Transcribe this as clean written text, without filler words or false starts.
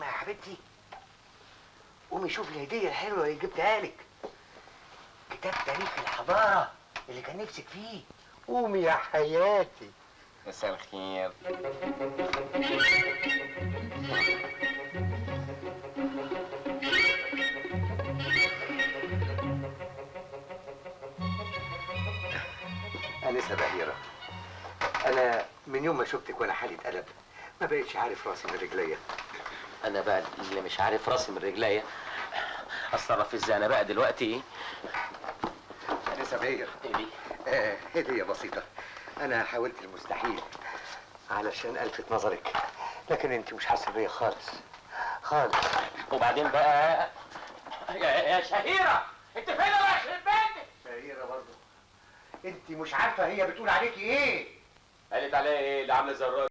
نايمه يا حبيبتي؟ قومي شوفي الهديه الحلوه اللي جبتها لك، كتاب تاريخ الحضاره اللي كان نفسك فيه. قومي يا حياتي. مساء الخير. أنسة بهيرة، أنا من يوم ما شفتك وأنا حالي اتقلب، ما بقتش عارف راسي من رجليا. انا بقى اللي مش عارف راسي من رجليا اتصرف ازاي انا بقى دلوقتي. ايه أنسة بهيرة؟ ايه دي؟ هدية بسيطة، أنا حاولت المستحيل علشان ألفت نظرك، لكن أنت مش حاسة بيا خالص خالص. وبعدين بقى يا شهيرة، انت فين يا يخرب بيتك؟ شهيرة برضه؟ أنت مش عارفة هي بتقول عليكي إيه؟ قالت عليا ايه اللي عامله زي الراجل؟